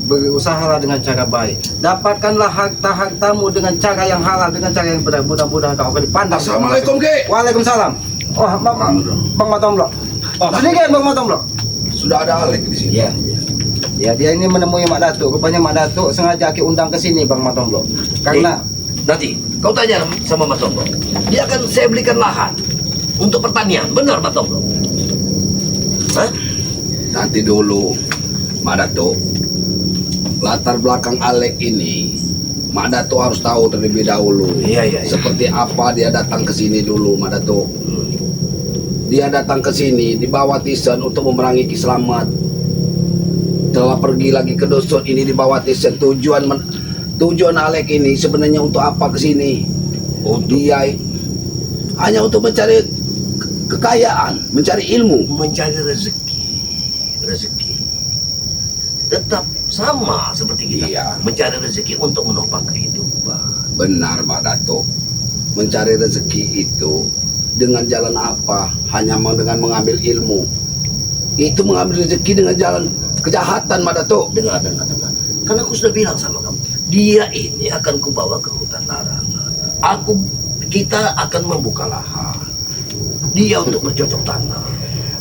berusahalah dengan cara baik. Dapatkanlah harta-hartamu dengan cara yang halal, dengan cara yang benar. Mudah-mudahan kau akan dipandang. Assalamualaikum, Ki. Waalaikumsalam. Oh, Bang Matomblok. Oh, Sini Ki, Bang Matomblok. sudah ada Alek di sini. Iya. Ya, dia ini menemui Mak Datuk. Rupanya Mak Datuk sengaja Ki undang ke sini, Bang Matomblok. Karena Nanti kau tanya sama Matombo. Dia akan saya belikan lahan untuk pertanian. Benar Matombo? Hah? Nanti dulu, Mak Datuk. Latar belakang Alek ini, Mak Datuk harus tahu terlebih dahulu. Iya. Seperti apa dia datang ke sini dulu, Mak Datuk. Dia datang ke sini dibawa Tisen untuk memerangi Ki Slamet. Telah pergi lagi ke dusun ini dibawa Tisen. Tujuan Alek ini sebenarnya untuk apa ke sini? Dia hanya untuk mencari kekayaan, mencari ilmu, Mencari rezeki. Tetap sama seperti kita. Iya. Mencari rezeki untuk menopang kehidupan. Benar, Pak Datuk. Mencari rezeki itu dengan jalan apa? Hanya dengan mengambil ilmu. Itu mengambil rezeki dengan jalan kejahatan, Pak Datuk. Dengar. Karena aku sudah bilang sama kamu, dia ini akan kubawa ke hutan larangan. Kita akan membuka lahan. Dia untuk bercocok tanam.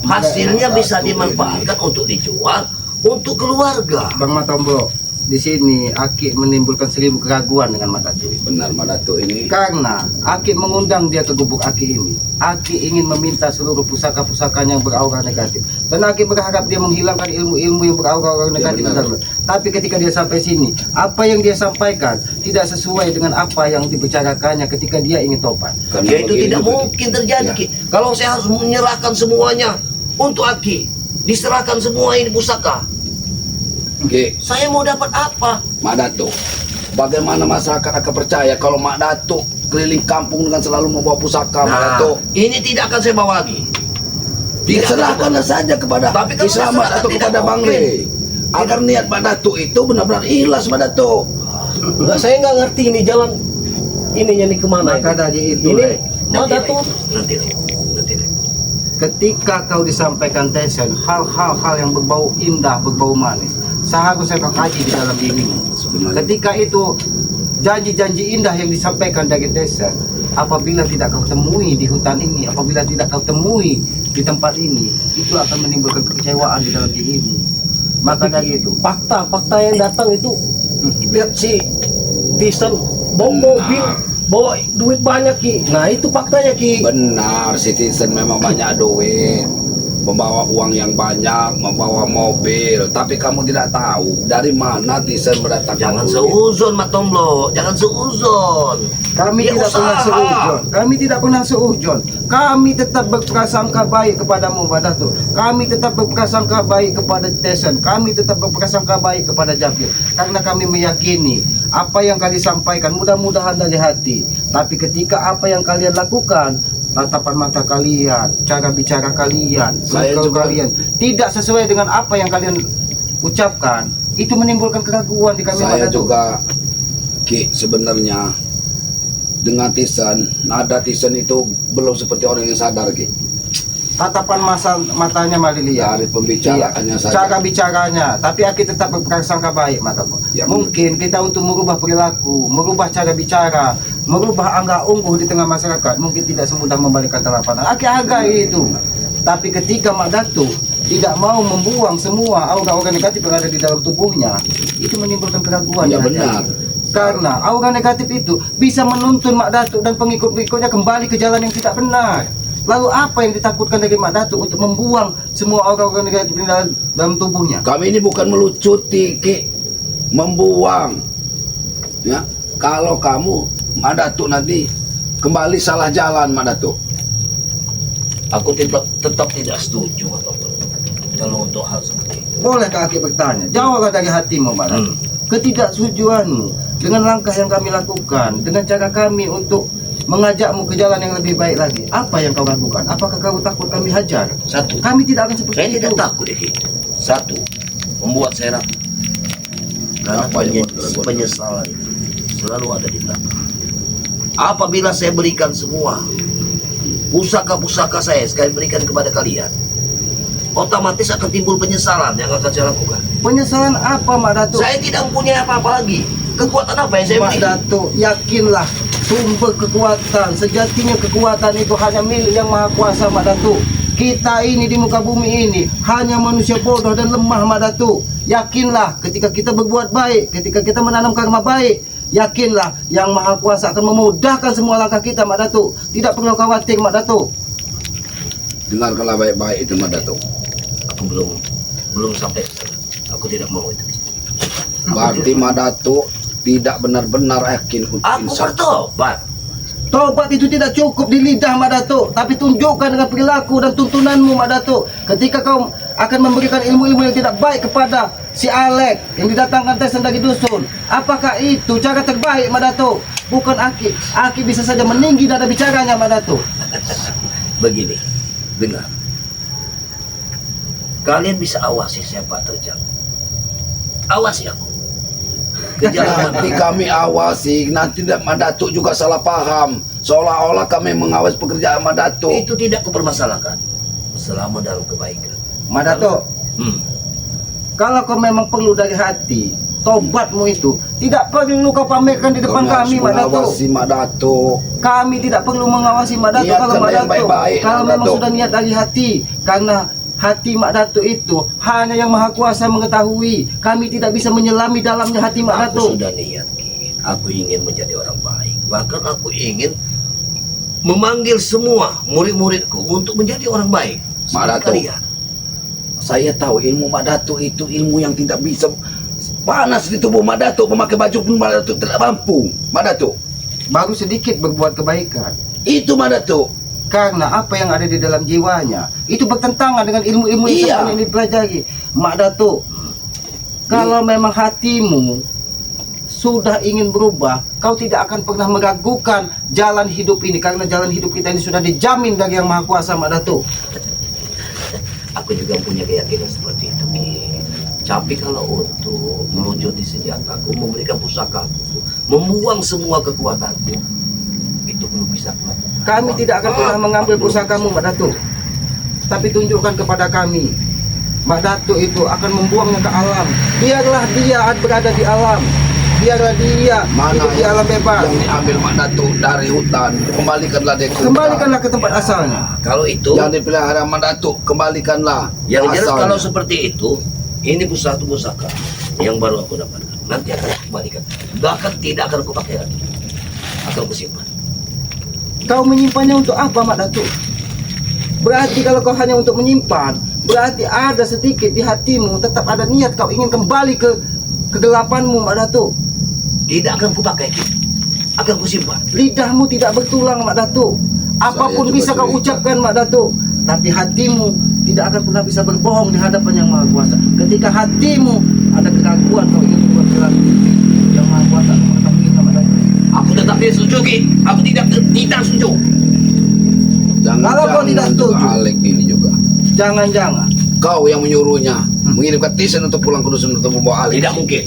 Hasilnya bisa dimanfaatkan untuk dijual untuk keluarga. Bang Matomblok, di sini Aki menimbulkan 1000 keraguan dengan Mak Datuk. Benar, Pak Datuk ini. Karena Aki mengundang dia ke gubuk Aki ini. Aki ingin meminta seluruh pusaka-pusakanya yang beraura negatif. Dan Aki berharap dia menghilangkan ilmu-ilmu yang beraura negatif. Benar. Tapi ketika dia sampai sini, apa yang dia sampaikan tidak sesuai dengan apa yang dibicarakannya ketika dia ingin tobat. Karena Ya itu begini tidak juga, Ki. mungkin terjadi, Ya. Ki. Kalau saya harus menyerahkan semuanya untuk Aki, diserahkan semua ini pusaka. Ki, Saya mau dapat apa? Mak Datuk, bagaimana masyarakat akan percaya kalau Mak Datuk keliling kampung dengan selalu membawa pusaka, Mak Datuk? Ini tidak akan saya bawa lagi. Tidak Serahkanlah saja kepada Tapi Ki kalau Slamet saya atau tidak kepada Bang mungkin. Le. Agar niat Mak Datuk itu benar-benar ikhlas, Mak Datuk. Enggak, saya nggak ngerti ini jalan ininya nih kemana Maka ini. dari itu, Ini Le, Mak Datuk Nanti. ketika kau disampaikan Tesen hal-hal yang berbau indah, berbau manis, seharusnya kau kaji di dalam dirimu. Sebenarnya Ketika itu janji-janji indah yang disampaikan dari Tesen, apabila tidak kau temui di hutan ini, apabila tidak kau temui di tempat ini, itu akan menimbulkan kekecewaan di dalam dirimu. Maka dari itu, fakta yang datang itu lihat si Tison bawa mobil, bawa duit banyak Ki. Nah itu faktanya Ki. benar, Citizen memang banyak duit, membawa uang yang banyak, membawa mobil. Tapi kamu tidak tahu dari mana Citizen mendatangkan Jangan duit. seuzon, Matombo. Jangan seuzon. kami Dia tidak pernah usaha. seujon. Kami tidak pernah seujon. Kami tetap berprasangka baik kepadamu, Pak Datuk. Kami tetap berprasangka baik kepada Tesen. Kami tetap berprasangka baik kepada Jabir. Karena kami meyakini apa yang kalian sampaikan mudah-mudahan dari hati. Tapi ketika apa yang kalian lakukan, tatapan mata kalian, cara bicara kalian, Saya circle juga- kalian tidak sesuai dengan apa yang kalian ucapkan, itu menimbulkan keraguan di kami, Pak Saya Datuk. juga, Ki, sebenarnya dengan Tisen, nada Tisen itu belum seperti orang yang sadar, Ki. Tatapan matanya Malilia, Dari pembicaraannya saja. cara bicaranya, tapi Aki tetap berprasangka baik, mataku. Ya, Mungkin kita untuk merubah perilaku, merubah cara bicara, merubah angka ungguh di tengah masyarakat, mungkin tidak semudah membalikan telapak tangan. Aki hargai itu. Tapi ketika Mak Datuk tidak mau membuang semua aura-aura negatif yang ada di dalam tubuhnya, itu menimbulkan keraguan. Ya, di hati benar. Aki. Karena aura negatif itu bisa menuntun Mak Datuk dan pengikut-pengikutnya kembali ke jalan yang tidak benar. Lalu apa yang ditakutkan dari Mak Datuk untuk membuang semua aura-aura negatif di dalam tubuhnya? Kami ini bukan melucuti, Ki, membuang. Ya, kalau kamu, Mak Datuk nanti kembali salah jalan, Mak Datuk. Aku tetap tidak setuju, Matombo. Kalau untuk hal seperti itu. Bolehkah Aki bertanya? Jawablah dari hatimu, Mak Datuk. Ketidaksetujuanmu dengan langkah yang kami lakukan, dengan cara kami untuk mengajakmu ke jalan yang lebih baik lagi, apa yang kau lakukan? Apakah kau takut kami hajar? Satu, Kami tidak akan seperti saya itu. tidak takut, Ki. Satu, membuat saya ragu. Karena Apa yang membuat ragu? penyesalan itu selalu ada di belakang. Apabila saya berikan semua pusaka-pusaka saya sekali berikan kepada kalian, otomatis akan timbul penyesalan yang akan saya lakukan. Penyesalan apa Mak Datuk? Saya tidak mempunyai apa-apa lagi. Kekuatan apa yang saya Mak miliki? Datuk, yakinlah sumber kekuatan, sejatinya kekuatan itu hanya milik yang Maha Kuasa Mak Datuk. Kita ini di muka bumi ini hanya manusia bodoh dan lemah Mak Datuk. Yakinlah ketika kita berbuat baik, ketika kita menanam karma baik, yakinlah yang Maha Kuasa akan memudahkan semua langkah kita Mak Datuk. Tidak perlu khawatir Mak Datuk. Dengarkanlah baik-baik itu Mak Datuk. Aku belum sampai ke sana. Aku tidak mau itu. Berarti Mak Datuk tidak benar-benar yakin untuk Aku insaf. bertobat. Tobat itu tidak cukup di lidah Mak Datuk, tapi tunjukkan dengan perilaku dan tuntunanmu Mak Datuk. Ketika kau akan memberikan ilmu-ilmu yang tidak baik kepada si Alek yang didatangkan Tyson dari dusun, apakah itu cara terbaik Mak Datuk? Bukan Aki. Aki bisa saja meninggi nada bicaranya Mak Datuk. Begini, dengar. Kalian bisa awasi siapa terjang. Awasi aku. Kejar Nanti kami awasi, nanti Mak Datuk juga salah paham. Seolah-olah kami mengawasi pekerjaan Mak Datuk. itu tidak kupermasalahkan selama dalam kebaikan. Mak Datuk, kalau kau memang perlu dari hati, tobatmu itu tidak perlu kau pamerkan di depan kami Mak Datuk. mengawasi Mak Datuk. Kami tidak perlu mengawasi Mak Datuk Niatkan kalau Mak yang Datuk. baik-baik, Kalau Mak memang Datuk. sudah niat dari hati, karena hati Mak Datuk itu hanya yang Maha Kuasa mengetahui. Kami tidak bisa menyelami dalamnya hati Mak Aku Datuk. sudah niat, Ki. Aku ingin menjadi orang baik. Bahkan aku ingin memanggil semua murid-muridku untuk menjadi orang baik. Mak Seperti Datuk. kalian. Saya tahu ilmu Mak Datuk itu ilmu yang tidak bisa panas di tubuh Mak Datuk. Memakai baju pun Mak Datuk tidak mampu. Mak Datuk, Baru sedikit berbuat kebaikan. itu Mak Datuk. Karena apa yang ada di dalam jiwanya itu bertentangan dengan ilmu-ilmu yang Iya. sebenarnya yang dipelajari. Mak Datuk, kalau memang hatimu sudah ingin berubah, kau tidak akan pernah meragukan jalan hidup ini, karena jalan hidup kita ini sudah dijamin dari Yang Maha Kuasa Mak Datuk. Aku juga punya keyakinan seperti itu, Ki. Tapi kalau untuk melucuti senjataku, memberikan pusakaku, membuang semua kekuatanku, itu belum bisa aku lakukan. Kami tidak akan pernah mengambil pusakamu Mak Datuk, tapi tunjukkan kepada kami. Mak Datuk itu akan membuangnya ke alam. Biarlah dia berada di alam. Biarlah dia hidup di alam bebas. yang diambil Mak Datuk dari hutan, kembalikanlah dia ke hutan. Kembalikanlah ke tempat asalnya. Kalau itu, Yang dipelihara Mak Datuk, kembalikanlah yang jelas asalnya. kalau seperti itu, ini pusaka yang baru aku dapatkan. Nanti akan aku kembalikan. Bahkan tidak akan aku pakai lagi. Akan aku simpan. Kau menyimpannya untuk apa Mak Datuk? Berarti kalau kau hanya untuk menyimpan, berarti ada sedikit di hatimu tetap ada niat kau ingin kembali ke kegelapanmu Mak Datuk. Tidak akan ku pakai, Ki. Akan ku simpan. Lidahmu tidak bertulang Mak Datuk. Apapun juga bisa kau cerita. ucapkan Mak Datuk, tapi hatimu tidak akan pernah bisa berbohong di hadapan Yang Maha Kuasa. Ketika hatimu ada keraguan kau ingin berbuat sesuatu, Yang Maha Kuasa akan mengetahui Mak Datuk. Aku tetap tidak setuju, Ki. Aku tidak setuju. Kalau kau tidak juga setuju. Alek ini juga. Jangan-jangan Kau yang menyuruhnya mengirimkan Tyson untuk pulang ke dusun untuk membawa Alek. Tidak mungkin.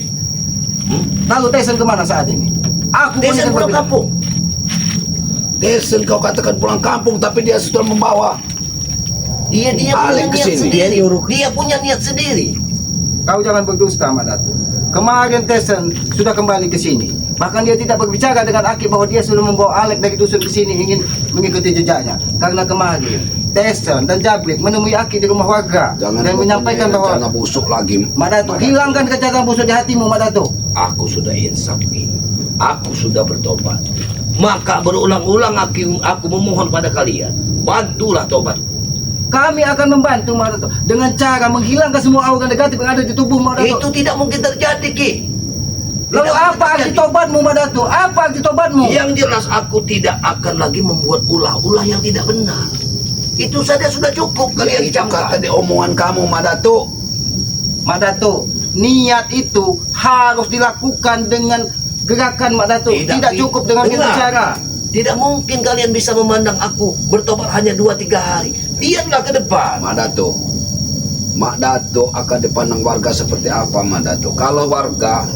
lalu Tyson kemana saat ini? Aku pun Desa ingin pulang berbicara. kampung. Tyson kau katakan pulang kampung, tapi dia sudah membawa Dia punya Alek niat kesini. sendiri. Dia punya niat sendiri. Kau jangan berdusta Mak Datuk. Kemarin Tyson sudah kembali ke sini. Bahkan dia tidak berbicara dengan Aki bahwa dia sudah membawa Alek dari dusun ke sini ingin mengikuti jejaknya. Karena kemarin Tyson dan Jabrik menemui Aki di rumah warga Jangan dan menyampaikan rencana bahwa busuk lagi. Mak Datuk, hilangkan kejahatan busuk di hatimu Mak Datuk. Aku sudah insaf, Ki. Aku sudah bertobat. Maka berulang-ulang aku memohon pada kalian, bantulah tobatku. Kami akan membantu Mak Datuk dengan cara menghilangkan semua aura negatif yang ada di tubuh Mak Datuk. Itu tidak mungkin terjadi, Ki. Lalu Tidak apa mungkin arti terjadi. tobatmu Mak Datuk? Apa arti tobatmu? Yang jelas aku tidak akan lagi membuat ulah-ulah yang tidak benar. Itu saja sudah cukup kalian Itu kata camkan. di omongan kamu, Mak Datuk. Mak Datuk, niat itu harus dilakukan dengan gerakan Mak Datuk. Tidak Ki. cukup dengan Dengar. bicara. Tidak mungkin kalian bisa memandang aku bertobat hanya 2-3 hari. Lihatlah ke depan. Mak Datuk, Mak Datuk akan dipandang warga seperti apa, Mak Datuk? Kalau warga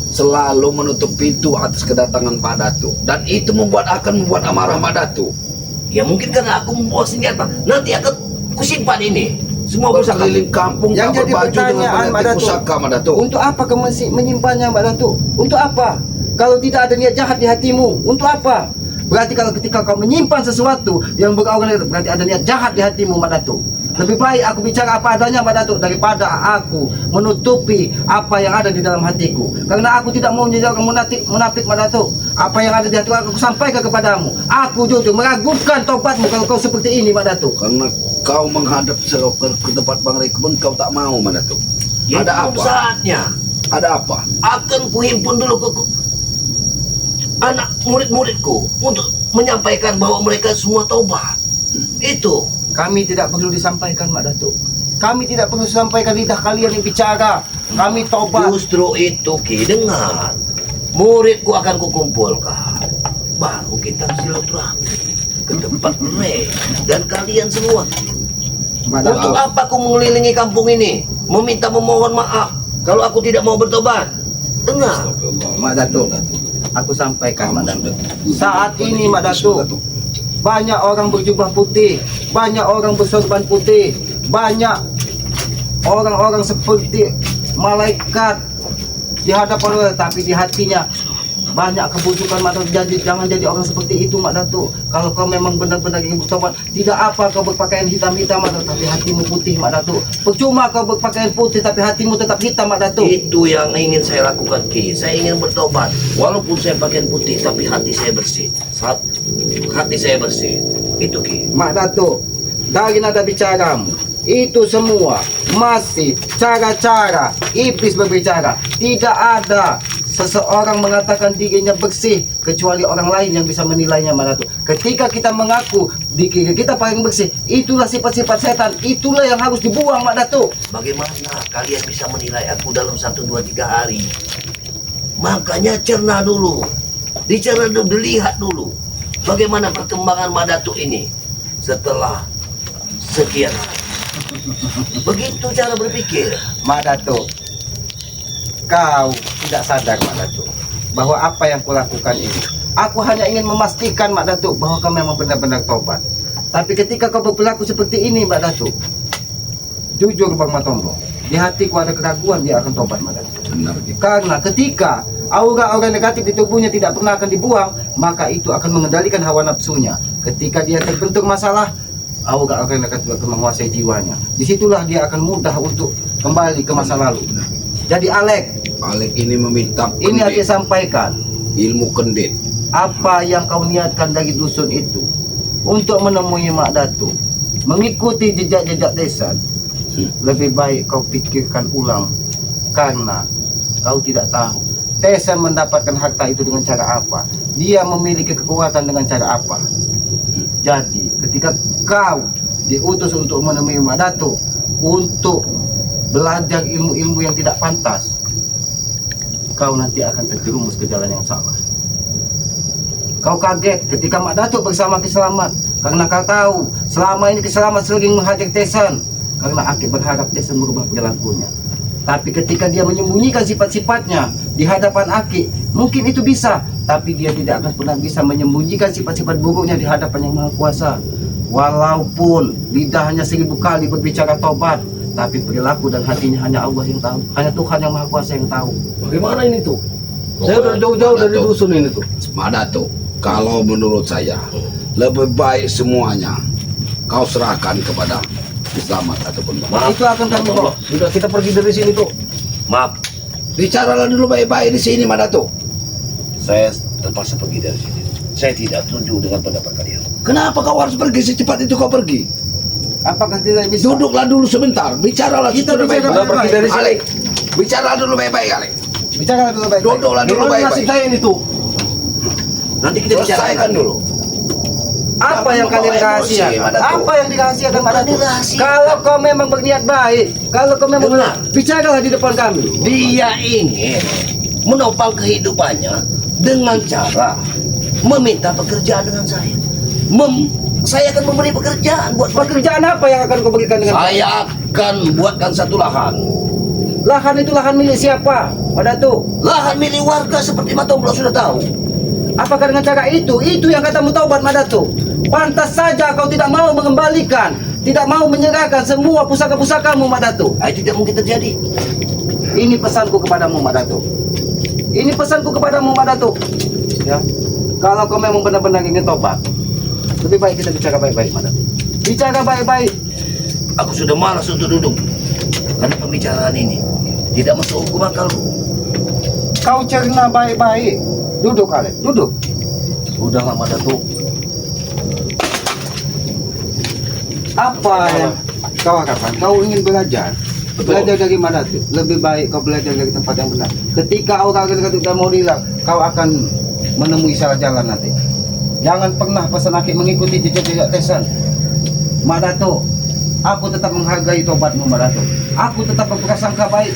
selalu menutup pintu atas kedatangan Pak Datuk, dan itu akan membuat amarah Mak Datuk. Ya mungkin karena aku membawa senjata. Nanti akan kusimpan ini. Semua pusaka. Berkeliling kampung Yang tak jadi berbaju dengan pertanyaan, Mak pengganti Datuk. pusaka Mak Datuk. Untuk apa kau masih menyimpannya, Mak Datuk? Untuk apa? Kalau tidak ada niat jahat di hatimu, untuk apa? Berarti kalau ketika kau menyimpan sesuatu yang berorgan, berarti ada niat jahat di hatimu, Mak Datuk. Lebih baik aku bicara apa adanya, Mak Datuk, daripada aku menutupi apa yang ada di dalam hatiku. Karena aku tidak mau menjadi orang munafik, Mak Datuk. Apa yang ada di hatiku aku sampaikan kepadamu. Aku jujur meragukan tobatmu kalau kau seperti ini, Mak Datuk. Karena kau menghadap ke tempat Bang Rekmen, kau tak mau Mak Datuk. Ya, Ada belum apa? saatnya. Ada apa? Akan kuhimpun dulu ke anak murid-muridku untuk menyampaikan bahwa mereka semua taubat. Itu. Kami tidak perlu disampaikan, Mak Datuk. Kami tidak perlu disampaikan, lidah kalian yang bicara. Kami tobat. Justru itu Ki, dengar. Muridku akan kukumpulkan. Baru kita silaturahmi ke tempat mereka dan kalian semua. Mak Untuk Datuk, apa aku mengelilingi kampung ini, meminta memohon maaf kalau aku tidak mau bertobat? Dengar. Mak Datuk, aku sampaikan, Mak Datuk. Saat ini, Mak Datuk, banyak orang berjubah putih, banyak orang bersorban putih, banyak orang-orang seperti malaikat di hadapan Allah, tapi di hatinya banyak kebusukan, Mak Datuk. Jadi jangan jadi orang seperti itu, Mak Datuk. Kalau kau memang benar-benar ingin bertobat, tidak apa kau berpakaian hitam-hitam, Mak Datuk, tapi hatimu putih, Mak Datuk. Percuma kau berpakaian putih tapi hatimu tetap hitam, Mak Datuk. Itu yang ingin saya lakukan Ki. Saya ingin bertobat. Walaupun saya pakaian putih tapi hati saya bersih. Hati saya bersih. Itu Ki. Mak Datuk, dari nada bicaramu, itu semua masih cara-cara iblis berbicara. Tidak ada seseorang mengatakan dirinya bersih kecuali orang lain yang bisa menilainya, Mak Datuk. Ketika kita mengaku diri kita paling bersih, itulah sifat-sifat setan. Itulah yang harus dibuang, Mak Datuk. Bagaimana kalian bisa menilai aku dalam 1, 2, 3 hari? Makanya cerna dulu. Dicerna dulu, dilihat dulu. Bagaimana perkembangan Mak Datuk ini setelah sekian hari. Begitu cara berpikir. Mak Datuk, kau tidak sadar, Mak Datuk, bahwa apa yang kulakukan ini, aku hanya ingin memastikan, Mak Datuk, bahwa kau memang benar-benar tobat. Tapi ketika kau berperilaku seperti ini, Mak Datuk, jujur Bang Matombo, di hatiku ada keraguan dia akan tobat, Mak Datuk. Benar. Karena ketika aura-aura negatif di tubuhnya tidak pernah akan dibuang, maka itu akan mengendalikan hawa nafsunya. Ketika dia terbentur masalah, aura-aura negatif akan menguasai jiwanya. Disitulah dia akan mudah untuk kembali ke masa lalu. Jadi Alek ini meminta ini pendek, aku sampaikan, ilmu kendit. apa yang kau niatkan dari dusun itu untuk menemui Mak Datuk, mengikuti jejak-jejak desa, lebih baik kau pikirkan ulang, karena kau tidak tahu Tesan mendapatkan harta itu dengan cara apa, dia memiliki kekuatan dengan cara apa. Jadi ketika kau diutus untuk menemui Mak Datuk untuk belajar ilmu-ilmu yang tidak pantas, kau nanti akan terjerumus ke jalan yang salah. Kau kaget ketika Mak Datuk bersama Ki Selamat, karena kau tahu selama ini Ki Selamat sering menghajar Tesan karena Aki berharap Tesan merubah perilakunya. Tapi ketika dia menyembunyikan sifat-sifatnya di hadapan Aki, mungkin itu bisa, tapi dia tidak akan pernah bisa menyembunyikan sifat-sifat buruknya di hadapan Yang Maha Kuasa. Walaupun lidahnya 1000 kali berbicara tobat, tapi perilaku dan hatinya hanya Allah yang tahu, hanya Tuhan Yang Maha Kuasa yang tahu. Bagaimana ini tuh? Saya udah jauh-jauh dari dusun ini tuh. Mak Datuk, kalau menurut saya lebih baik semuanya kau serahkan kepada Selamat ataupun Bang. Maaf. Itu akan kami bawa. Sudah kita pergi dari sini tuh. Maaf, Bicaralah dulu baik-baik di sini Mak Datuk. saya terpaksa pergi dari sini. Saya tidak setuju dengan pendapat kalian. Kenapa kau harus pergi secepat itu kau pergi? Apakah tidak bisa? Duduklah dulu sebentar, bicaralah Kita secara bicara baik-baik. Udah pergi dari sini. Alek, bicara dulu baik-baik Alek. Bicara dulu baik-baik. Duduklah dulu Gimana nasib baik-baik. saya ini tuh? Nanti kita Selesaikan bicarakan dulu. Apa yang Jangan kalian membawa emosi, rahasiakan? Mak Datuk. Apa yang dirahasiakan, Mak Bukan Datuk? dirahasiakan. Kalau kau memang berniat baik, kalau kau memang Dengar. bicaralah di depan kami. Dia ingin menopang kehidupannya dengan cara meminta pekerjaan dengan saya. Saya akan memberi pekerjaan buat mereka. Pekerjaan apa yang akan kau berikan dengan Saya akan buatkan satu lahan. lahan itu lahan milik siapa, Pak Datuk? Lahan milik warga seperti Matomblo sudah tahu. Apakah dengan cara itu yang katamu taubat, Mak Datuk? Pantas saja kau tidak mau mengembalikan tidak mau menyerahkan semua pusaka-pusakamu, Mak Datuk. Tidak mungkin terjadi. Ini pesanku kepadamu, Mak Datuk. Ini pesanku kepadamu, Mak Datuk. Ya, kalau kau memang benar-benar ingin tobat, lebih baik kita bicara baik-baik, Mak Datuk. Bicara baik-baik. Aku sudah malas untuk duduk karena pembicaraan ini tidak masuk hukum akalku. Kau cerna baik-baik. Duduk, Alek. Duduk. Udahlah, Mak Datuk. Apa yang kau harapkan? Kau ingin belajar? Betul. Belajar dari mana tuh? Lebih baik kau belajar dari tempat yang benar. Ketika orang sudah mau hilang, kau akan menemui salah jalan nanti. Jangan pernah pesan Aki mengikuti jejak-jejak Tesan. Mak Datuk, aku tetap menghargai tobatmu, Mak Datuk. Aku tetap berprasangka baik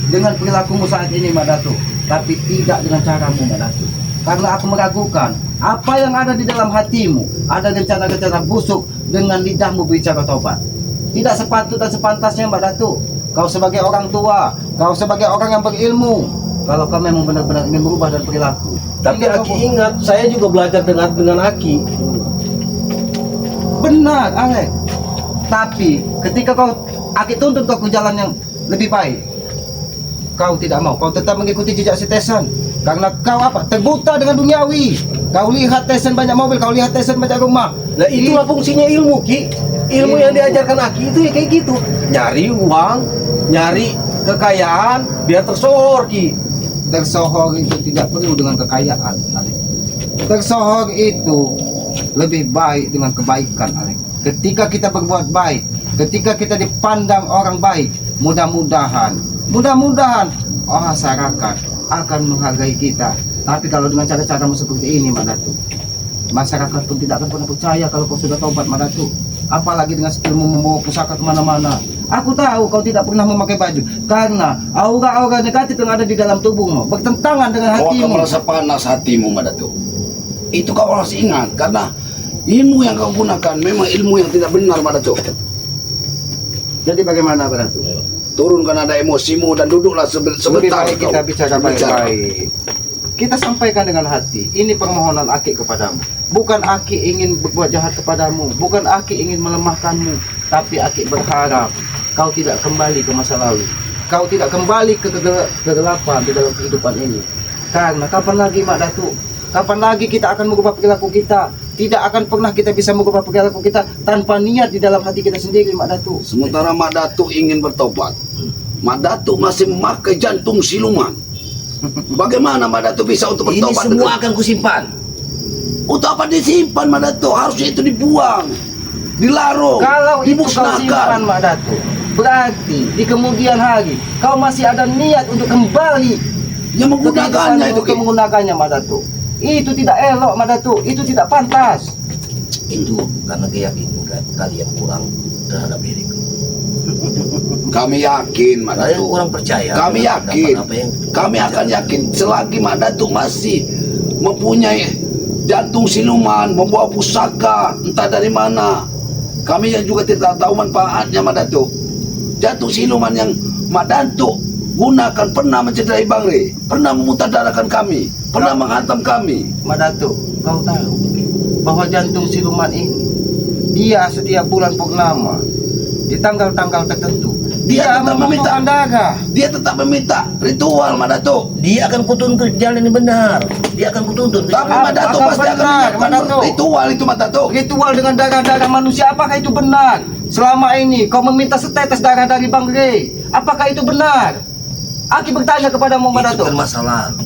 dengan perilakumu saat ini, Mak Datuk. Tapi tidak dengan caramu, Mak Datuk. Karena aku meragukan apa yang ada di dalam hatimu. Ada rencana-rencana busuk dengan lidahmu bicara tobat. Tidak sepatut dan sepantasnya, Mbak Datuk. Kau sebagai orang tua, kau sebagai orang yang berilmu, kalau kau memang benar-benar ingin berubah dan perilaku. Tapi Tidak Aki kau- ingat, saya juga belajar dengan Aki. Benar, Alek. Tapi ketika kau Aki tuntut kau ke jalan yang lebih baik, kau tidak mau. Kau tetap mengikuti jejak si Tesan. Karena kau apa? Terbuta dengan duniawi. Kau lihat Tesan banyak mobil, kau lihat Tesan banyak rumah. Nah itulah fungsinya ilmu, Ki. Ilmu yang diajarkan Aki itu ya kayak gitu. Nyari uang, nyari kekayaan, biar tersohor, Ki. Tersohor itu tidak perlu dengan kekayaan, Alek. Tersohor itu lebih baik dengan kebaikan, Alek. Ketika kita berbuat baik, ketika kita dipandang orang baik, mudah-mudahan masyarakat akan menghargai kita. Tapi kalau dengan cara-caramu seperti ini, Mak Datuk, masyarakat pun tidak akan pernah percaya kalau kau sudah taubat, Mak Datuk. Apalagi dengan skillmu membawa pusaka kemana-mana. Aku tahu kau tidak pernah memakai baju karena aura-aura negatif yang ada di dalam tubuhmu bertentangan dengan Kau akan hatimu. merasa panas hatimu, Mak Datuk. Itu kau harus ingat, karena ilmu yang kau gunakan memang ilmu yang tidak benar, Mak Datuk. Jadi bagaimana, Mak Datuk? Turunkan ada emosimu dan duduklah Lebih sebentar. baik kita bicara baik-baik. Kita sampaikan dengan hati. Ini permohonan Aki kepadamu. Bukan Aki ingin berbuat jahat kepadamu. Bukan Aki ingin melemahkanmu. Tapi Aki berharap kau tidak kembali ke masa lalu. Kau tidak kembali ke kegelapan di dalam kehidupan ini. Karena kapan lagi, Mak Datuk? Kapan lagi kita akan mengubah perilaku kita? Tidak akan pernah kita bisa mengubah perilaku kita tanpa niat di dalam hati kita sendiri, Mak Datuk. Sementara Mak Datuk ingin bertobat, Mak Datuk masih memakai jantung siluman. Bagaimana Mak Datuk bisa untuk Ini bertobat? semua akan kusimpan. Untuk apa disimpan, Mak Datuk? Harusnya itu dibuang, dilarung, Kalau itu kau simpan, dimusnahkan. Mak Datuk, berarti di kemudian hari kau masih ada niat untuk kembali Yang menggunakannya itu, untuk menggunakannya, Mak Datuk. Itu tidak elok, Mak Datuk. Itu tidak pantas. Itu karena keyakinan kalian kurang terhadap diriku. Kami yakin, Mak Kalian Datuk. kurang percaya. Kami dengan yakin. apa yang Kami akan yakin selagi Mak Datuk masih mempunyai jantung siluman, membawa pusaka entah dari mana. Kami yang juga tidak tahu manfaatnya, Mak Datuk. Jantung siluman yang Mak Datuk gunakan pernah mencederai Bang Rey, pernah memutardarakan kami, pernah menghantam kami. Mak Datuk, kau tahu bahwa jantung siluman ini dia setiap bulan purnama di tanggal-tanggal tertentu Dia tetap meminta. membutuhkan darah. Dia tetap meminta ritual, Mak Datuk. Dia akan kutuntun ke jalan yang benar. Dia akan kutuntun. Tapi Mak Datuk Apakah pasti akan benar, menyiapkan Mak Datuk? ritual itu, Mak Datuk. Ritual dengan darah-darah manusia, apakah itu benar? Selama ini kau meminta setetes darah dari Bang Rey, apakah itu benar? Aki bertanya kepadamu, Mak Itu Datuk. kan masa lalu.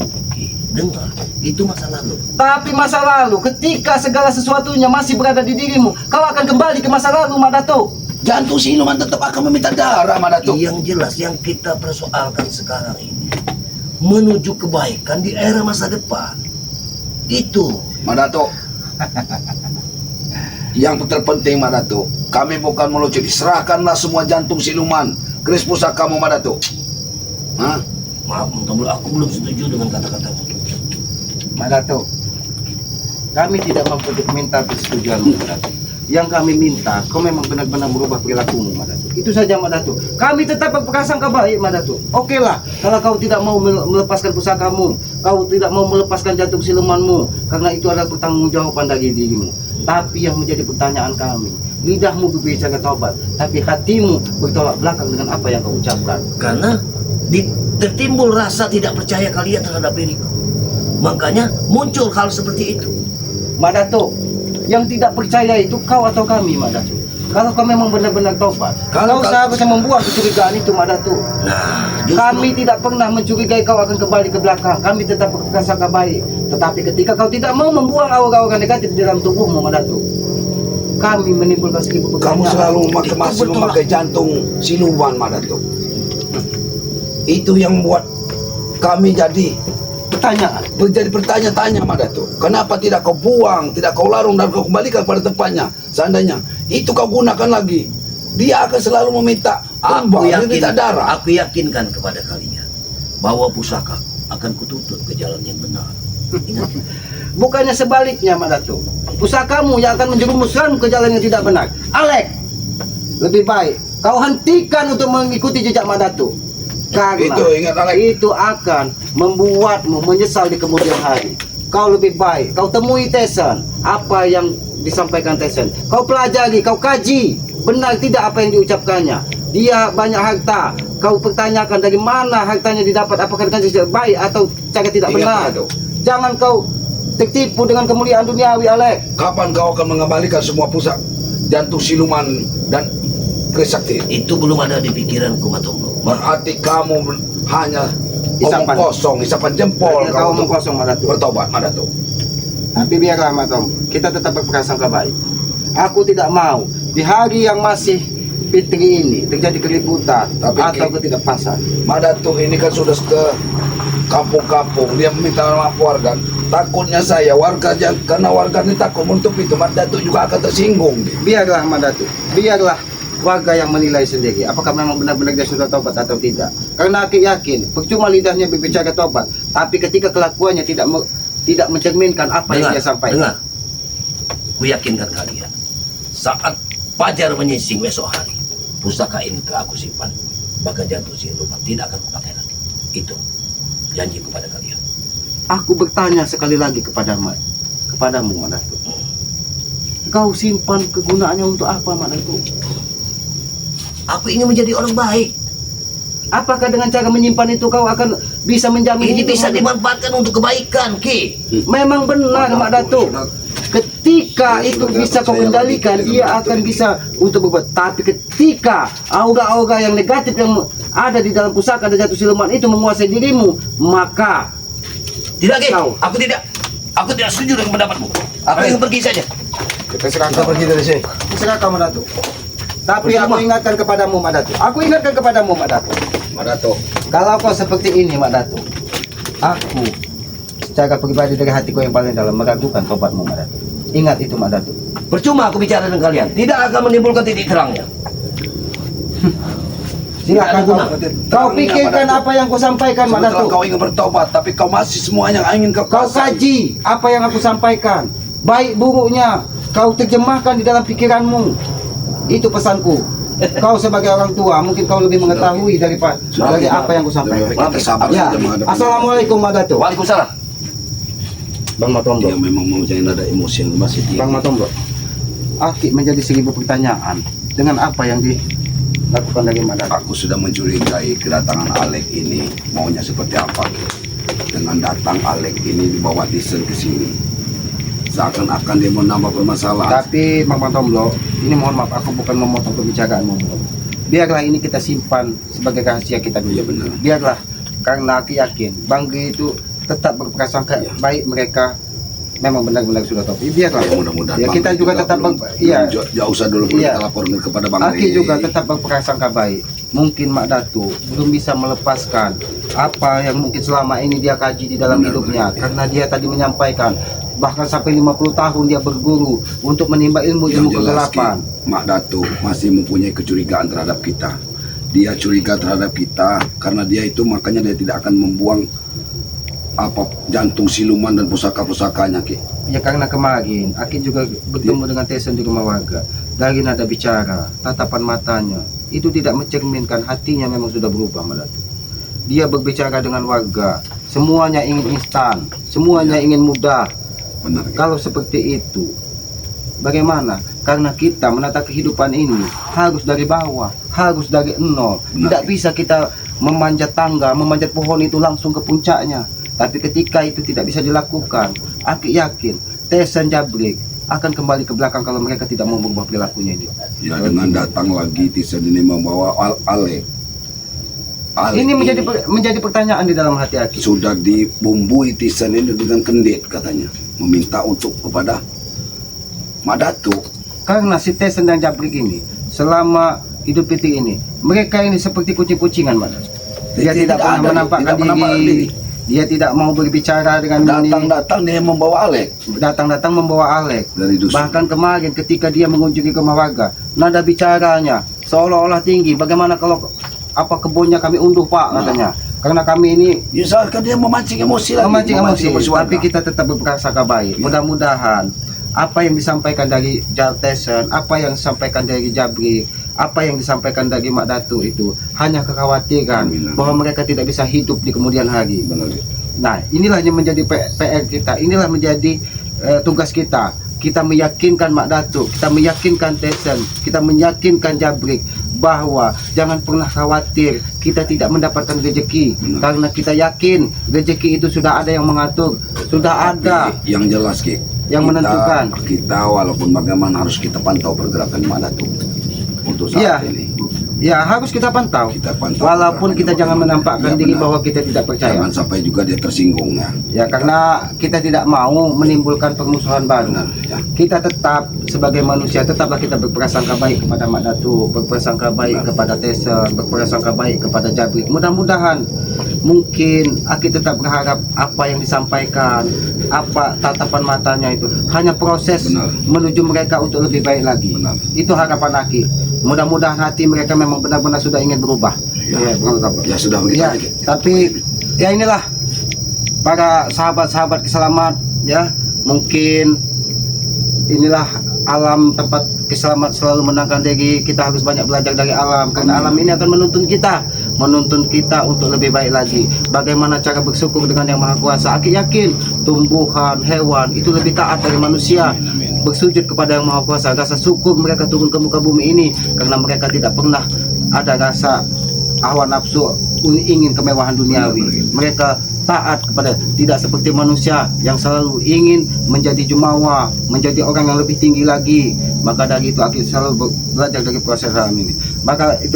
Dengar, itu masa lalu. Tapi masa lalu, ketika segala sesuatunya masih berada di dirimu, kau akan kembali ke masa lalu, Mak Datuk. Jantung siluman tetap akan meminta darah, Mak Datuk. Yang jelas yang kita persoalkan sekarang ini menuju kebaikan di era masa depan. Itu. Mak Datuk. Yang terpenting, Mak Datuk, kami bukan melucut. Serahkanlah semua jantung siluman, keris pusakamu, Mak Datuk. Hah? Maaf, aku belum setuju dengan kata-katamu. Mak Datuk, kami tidak minta persetujuanmu, Mak Datuk. Yang kami minta, kau memang benar-benar merubah perilakumu, Mak Datuk. Itu saja, Mak Datuk. Kami tetap berprasangka baik, Mak Datuk. Oke lah, kalau kau tidak mau melepaskan pusakamu, kau tidak mau melepaskan jantung silumanmu, karena itu adalah pertanggungjawaban dari dirimu. Tapi yang menjadi pertanyaan kami, lidahmu berbicara tobat, tapi hatimu bertolak belakang dengan apa yang kau ucapkan. Karena tertimbul rasa tidak percaya kalian terhadap diriku. Makanya muncul hal seperti itu. Mak Datuk, yang tidak percaya itu kau atau kami, Mak Datuk? Kalau kau memang benar-benar tobat, Kalau- kau seharusnya membuang kecurigaan itu, Mak Datuk. Nah, justru Kami tidak pernah mencurigai kau akan kembali ke belakang. Kami tetap berprasangka baik. Tetapi ketika kau tidak mau membuang aura-aura negatif di dalam tubuhmu, Mak Datuk, kami menimbulkan seribu Kamu pertanyaan. selalu Itu masih betul. memakai jantung siluman, Madato. Itu yang membuat kami Pertanyaan. menjadi bertanya-tanya, Madato. Kenapa tidak kau buang, tidak kau larung dan kau kembalikan pada tempatnya? Seandainya itu kau gunakan lagi, dia akan selalu meminta tumbang, meminta darah. aku yakinkan kepada kalian bahwa pusaka akan kutuntut ke jalan yang benar. Ingat, Bukannya sebaliknya, Mak Datuk. Pusakamu yang akan menjerumuskanmu ke jalan yang tidak benar. Alek, lebih baik kau hentikan untuk mengikuti jejak Mak Datuk. Karena Itu, ingat, Alek. itu akan membuatmu menyesal di kemudian hari. Kau lebih baik kau temui Tesan, apa yang disampaikan Tesan. Kau pelajari, kau kaji benar tidak apa yang diucapkannya. Dia banyak harta. Kau pertanyakan dari mana hartanya didapat, apakah dengan cara baik atau cara tidak Ingat, benar. Datuk. Jangan kau tertipu dengan kemuliaan duniawi, Alek. Kapan kau akan mengembalikan semua pusat jantung siluman dan kesakti? itu belum ada di pikiranku, Matombo. Berarti kamu hanya Isapan. omong kosong, isapan jempol Kau kau omong untuk kosong, Mak Datuk. bertobat, Madato. Tapi biarlah, Mak Tom, kita tetap berprasangka baik. Aku tidak mau di hari yang masih fitri ini terjadi keributan Tapi, atau Ki, ketidakpasan. Madato ini kan sudah ke kampung-kampung, dia meminta maaf warga. Takutnya saya karena warga ini takut menutup itu, Madato juga akan tersinggung. Biarlah, Mak Datuk, biarlah warga yang menilai sendiri apakah memang benar-benar dia sudah tobat atau tidak. Karena aku yakin percuma lidahnya berbicara tobat, tapi ketika kelakuannya tidak mencerminkan apa yang dia sampaikan. dengar. Ku yakinkan kalian, saat fajar menyingsing besok hari, pusaka ini telah aku simpan. Bahkan jantung siluman tidak akan kupakai lagi. Itu janji kepada kalian. Aku bertanya sekali lagi kepadamu, Mak Datuk. Kau simpan kegunaannya untuk apa, Mak Datuk? Aku ingin menjadi orang baik. Apakah dengan cara menyimpan itu kau akan bisa menjamin Ini itu, bisa Mak Datuk? dimanfaatkan untuk kebaikan, Ki. Memang benar, Mak Datuk. Ketika itu bisa kau kendalikan, dia akan bisa untuk berbuat. Tapi ketika aura-aura yang negatif yang ada di dalam pusaka dan jatuh siluman itu menguasai dirimu, maka Tidak, Ki. Kau. Aku tidak setuju dengan pendapatmu. Aku ingin pergi saja. terserah Kita kau. pergi dari sini. Terserah kau, Mak Datuk. Tapi Percuma. aku ingatkan kepadamu, Mak Datuk. Aku ingatkan kepadamu, Mak Datuk. Madato, Kalau kau seperti ini, Mak Datuk, aku secara pribadi dari hatiku yang paling dalam meragukan tobatmu, Mak Datuk. Ingat itu, Mak Datuk. Percuma aku bicara dengan kalian. Tidak akan menimbulkan titik terangnya. Silakan Tidak ada kau pikirkan apa yang kau sampaikan, Mak sebentar Datuk. kau ingin bertobat, tapi kau masih semuanya ingin kau Kau kuasai. kaji apa yang aku sampaikan, baik buruknya kau terjemahkan di dalam pikiranmu. Itu pesanku. Kau sebagai orang tua mungkin kau lebih mengetahui dari apa yang aku sampaikan. Kita sabar Ya. saja menghadapi. Assalamualaikum, Mak Datuk. Waalaikumsalam. Bang Matombo. Dia memang mau jadi nada emosi yang masih tinggi. Bang Matombo. Aki menjadi 1000 pertanyaan dengan apa yang dilakukan dari Mak Datuk. Aku sudah mencurigai kedatangan Alek ini maunya seperti apa. Dengan datang Alek ini dibawa Tisen ke sini, seakan-akan dia mau nambah permasalahan. Tapi Bang Matombo, ini mohon maaf aku bukan memotong pembicaraanmu. Biarlah ini kita simpan sebagai rahasia kita dulu. Iya, benar. Biarlah, karena aku yakin Bang G itu tetap berprasangka Iya. baik, mereka memang benar-benar sudah tahu. Biarlah. Ya, mudah-mudahan Ya, Bang kita Ri juga tetap iya. jauh usah dulu Iya. kita laporkan kepada Bang Aki Ri. juga tetap berprasangka baik. Mungkin Mak Datu belum bisa melepaskan apa yang mungkin selama ini dia kaji di dalam Benar, hidupnya, benar. karena dia tadi menyampaikan bahkan sampai 50 tahun dia berguru untuk menimba ilmu-ilmu Yang jelas, Ki, kegelapan. Mak Datu masih mempunyai kecurigaan terhadap kita. Dia curiga terhadap kita karena dia itu makanya dia tidak akan membuang apa jantung siluman dan pusaka-pusakanya, Ki. Ya karena kemarin Aki juga bertemu dengan Tesen di rumah warga. Dari nada bicara, tatapan matanya itu tidak mencerminkan hatinya memang sudah berubah, Mak Datu. Dia berbicara dengan warga, semuanya ingin instan, semuanya ingin mudah. Benar, Ki. Kalau seperti itu, Bagaimana? Karena kita menata kehidupan ini harus dari bawah, harus dari nol. Tidak bisa kita memanjat tangga, memanjat pohon itu langsung ke puncaknya. Tapi ketika itu tidak bisa dilakukan, aku yakin Tyson Jabrik akan kembali ke belakang kalau mereka tidak mau berubah perilakunya ini. Ya, dengan datang lagi Tyson ini membawa Alek. Ini menjadi pertanyaan di dalam hati aku. Sudah dibumbui Tyson ini dengan kendit katanya, meminta untuk kepada Madatu. Karena si Tyson dan Jabrik ini selama hidup piti ini, mereka ini seperti kucing-kucingan, Mas. Dia tidak pernah ada, menampakkan tidak pernah diri. Dia tidak mau berbicara dengan ini. Datang-datang dia membawa Alek Datang-datang membawa Alek. dari dusun. Bahkan kemarin ketika dia mengunjungi rumah warga, nada bicaranya seolah-olah tinggi. Bagaimana kalau apa kebunnya kami unduh, Pak, katanya. Karena kami ini Ya, seakan dia memancing emosi lagi. memancing emosi, warga. tapi kita tetap berprasangka baik. Mudah-mudahan apa yang disampaikan dari Tyson, apa yang disampaikan dari Jabrik, apa yang disampaikan dari Mak Datu itu hanya kekhawatiran Amin. bahwa mereka tidak bisa hidup di kemudian hari. Benar. Nah, inilah yang menjadi PR kita, inilah menjadi tugas kita. Kita meyakinkan Mak Datu, kita meyakinkan Tyson, kita meyakinkan Jabrik bahwa jangan pernah khawatir kita tidak mendapatkan rezeki. Karena kita yakin rezeki itu sudah ada yang mengatur, sudah ada Yang jelas Ki, yang menentukan. Kita walaupun bagaimana harus kita pantau pergerakan Madatu untuk Iya. saat ini. Ya, harus kita pantau. Kita pantau Walaupun pergerakan kita dia, jangan benar. menampakkan Ya, diri benar. bahwa kita tidak percaya. Jangan sampai juga dia tersinggung ya. Ya, karena kita tidak mau menimbulkan permusuhan baru. Benar, ya. Kita tetap sebagai manusia, tetaplah kita berprasangka baik kepada Mak Datu, berprasangka baik kepada Tyson, berprasangka baik kepada Jabrik. Mudah-mudahan mungkin aku tetap berharap apa yang disampaikan, apa tatapan matanya itu hanya proses Benar. menuju mereka untuk lebih baik lagi. Benar. Itu harapan Aki. Mudah-mudahan hati mereka memang benar-benar sudah ingin berubah. Ya. Bang. Ya sudah begitu Ya, Ki. tapi ya inilah para sahabat-sahabat keselamat ya, mungkin inilah alam tempat keselamat selalu menangkan diri. Kita harus banyak belajar dari alam karena alam ini akan menuntun kita untuk lebih baik lagi. Bagaimana cara bersyukur dengan Yang Maha Kuasa? Aku yakin tumbuhan, hewan itu lebih taat dari manusia. Bersujud kepada Yang Maha Kuasa, rasa syukur mereka turun ke muka bumi ini karena mereka tidak pernah ada rasa hawa nafsu ingin kemewahan duniawi. Mereka taat kepada, tidak seperti manusia yang selalu ingin menjadi jumawa, menjadi orang yang lebih tinggi lagi. Maka dari itu aku selalu belajar dari proses alam ini. Maka itu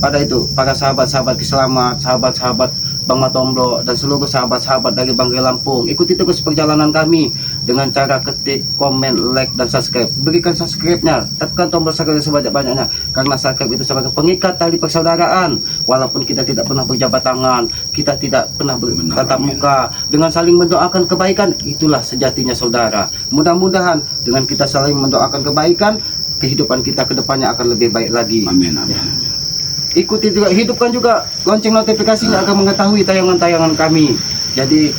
pada itu para sahabat-sahabat keselamat, sahabat-sahabat Bang Matombro dan seluruh sahabat-sahabat dari Banggai Lampung, ikuti terus perjalanan kami dengan cara ketik, komen, like, dan subscribe. Berikan subscribe-nya, tekan tombol subscribe sebanyak-banyaknya karena subscribe itu sebagai pengikat tali persaudaraan. Walaupun kita tidak pernah berjabat tangan, kita tidak pernah bertatap muka, dengan saling mendoakan kebaikan, itulah sejatinya saudara. Mudah-mudahan dengan kita saling mendoakan kebaikan, kehidupan kita ke depannya akan lebih baik lagi. Amin, amin. Ikuti juga, hidupkan juga lonceng notifikasinya agar mengetahui tayangan-tayangan kami. Jadi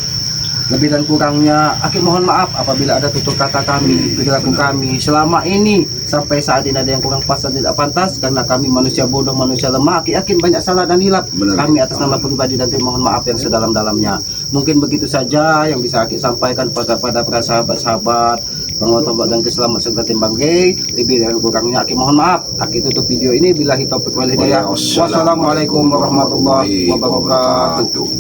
lebih dan kurangnya Aki mohon maaf apabila ada tutur kata kami, perilaku kami selama ini sampai saat ini ada yang kurang pas dan tidak pantas karena kami manusia bodoh, manusia lemah. Aki yakin banyak salah dan hilap. Benar. Kami atas nama pribadi dan tim mohon maaf yang sedalam-dalamnya. Mungkin begitu saja yang bisa Aki sampaikan kepada para sahabat-sahabat Bang Matombro dan Keselamat serta tim Banggai. Lebih dan kurangnya Aki mohon maaf. Aki tutup video ini billahi taufiq wal hidayah. Wassalamualaikum warahmatullahi wabarakatuh.